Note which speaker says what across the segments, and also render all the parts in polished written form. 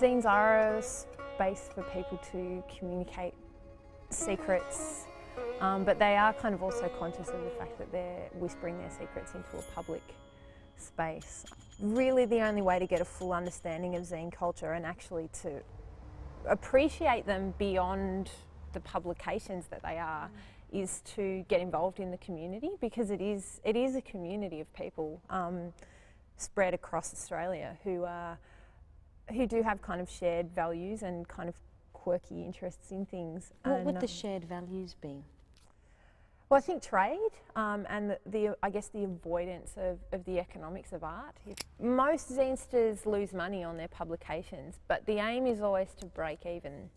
Speaker 1: Zines are a space for people to communicate secrets, but they are kind of also conscious of the fact that they're whispering their secrets into a public space. Really the only way to get a full understanding of zine culture and actually to appreciate them beyond the publications that they are is to get involved in the community, because it is a community of people spread across Australia who do have kind of shared values and kind of quirky interests in things.
Speaker 2: What would the shared values be?
Speaker 1: Well, I think trade and I guess the avoidance of the economics of art. Most zinesters lose money on their publications, but the aim is always to break even.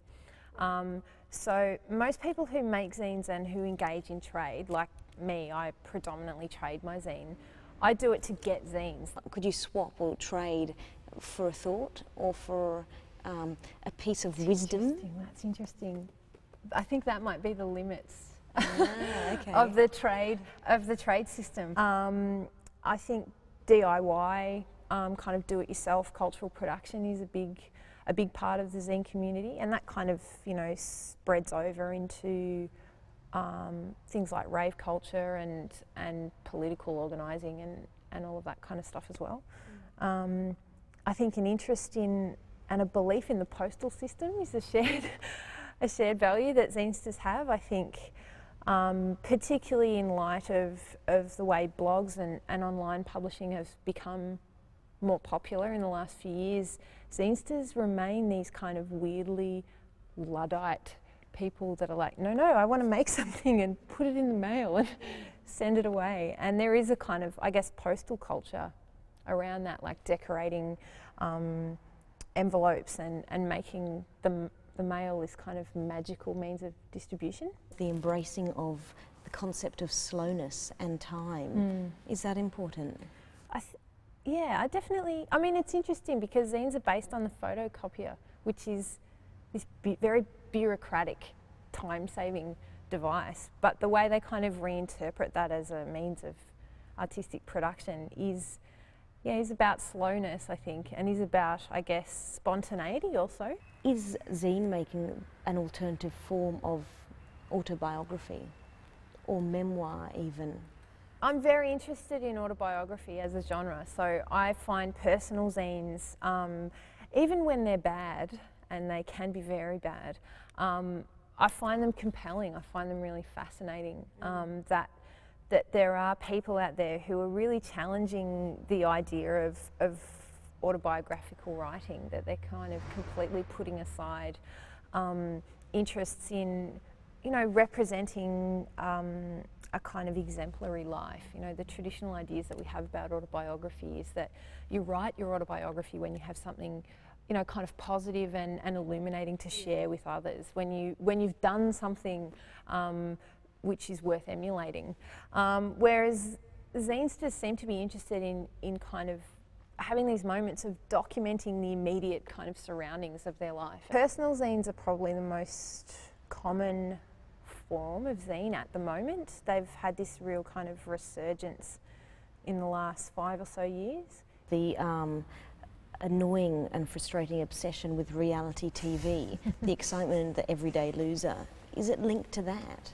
Speaker 1: So most people who make zines and who engage in trade, like me, I predominantly trade my zine. I do it to get zines.
Speaker 2: Could you swap or trade for a thought or for a piece of wisdom?
Speaker 1: That's interesting. I think that might be the limits
Speaker 2: okay.
Speaker 1: of the trade system. I think DIY, kind of do-it-yourself cultural production is a big part of the zine community, and that kind of, you know, spreads over into things like rave culture and political organising and all of that kind of stuff as well. I think an interest in and a belief in the postal system is a shared value that zinesters have. I think particularly in light of the way blogs and online publishing have become more popular in the last few years, zinesters remain these kind of weirdly Luddite people that are like, no, I want to make something and put it in the mail and send it away. And there is a kind of, I guess, postal culture around that, like decorating envelopes and making the mail this kind of magical means of distribution.
Speaker 2: The embracing of the concept of slowness and time, is that important?
Speaker 1: Yeah, I definitely, I mean, it's interesting because zines are based on the photocopier, which is this very bureaucratic, time-saving device. But the way they kind of reinterpret that as a means of artistic production is about slowness, I think, and is about, I guess, spontaneity also.
Speaker 2: Is zine making an alternative form of autobiography or memoir even?
Speaker 1: I'm very interested in autobiography as a genre, so I find personal zines, even when they're bad, and they can be very bad, I find them compelling, I find them really fascinating, that there are people out there who are really challenging the idea of autobiographical writing, that they're kind of completely putting aside interests in, you know, representing a kind of exemplary life. You know, the traditional ideas that we have about autobiography is that you write your autobiography when you have something, you know, kind of positive and illuminating to share with others, when you've done something which is worth emulating. Whereas zinesters seem to be interested in kind of having these moments of documenting the immediate kind of surroundings of their life. Personal zines are probably the most common form of zine at the moment. They've had this real kind of resurgence in the last 5 or so years.
Speaker 2: The annoying and frustrating obsession with reality TV, the excitement of the everyday loser, is it linked to that?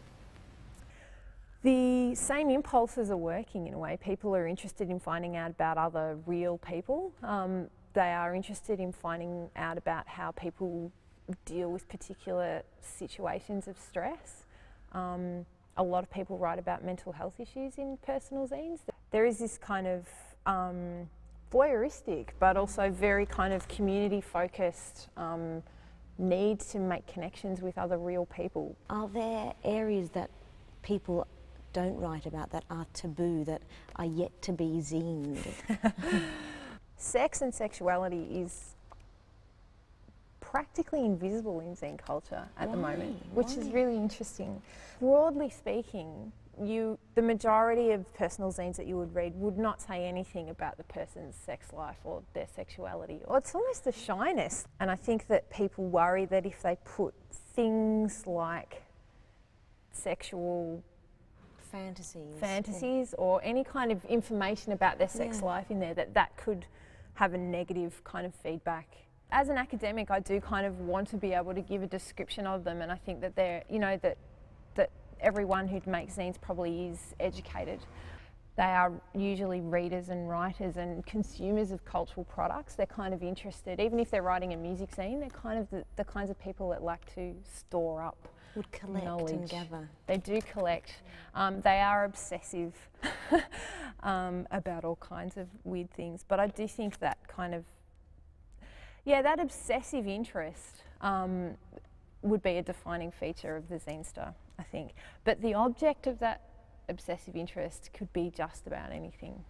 Speaker 1: The same impulses are working in a way. People are interested in finding out about other real people. They are interested in finding out about how people deal with particular situations of stress. A lot of people write about mental health issues in personal zines. There is this kind of voyeuristic but also very kind of community focused need to make connections with other real people.
Speaker 2: Are there areas that people don't write about, that are taboo, that are yet to be zined?
Speaker 1: Sex and sexuality is practically invisible in zine culture at the moment, which is really interesting. Broadly speaking, the majority of personal zines that you would read would not say anything about the person's sex life or their sexuality, or it's almost a shyness. And I think that people worry that if they put things like sexual fantasies or any kind of information about their sex life in there, that could have a negative kind of feedback As an academic, I do kind of want to be able to give a description of them, and I think that they're, you know, that everyone who makes zines probably is educated. They are usually readers and writers and consumers of cultural products. They're kind of interested, even if they're writing a music zine, they're kind of the kinds of people that like to store up
Speaker 2: Would collect
Speaker 1: knowledge.
Speaker 2: and gather.
Speaker 1: They do collect. They are obsessive about all kinds of weird things, but I do think that kind of, yeah, that obsessive interest would be a defining feature of the zinester, I think. But the object of that obsessive interest could be just about anything.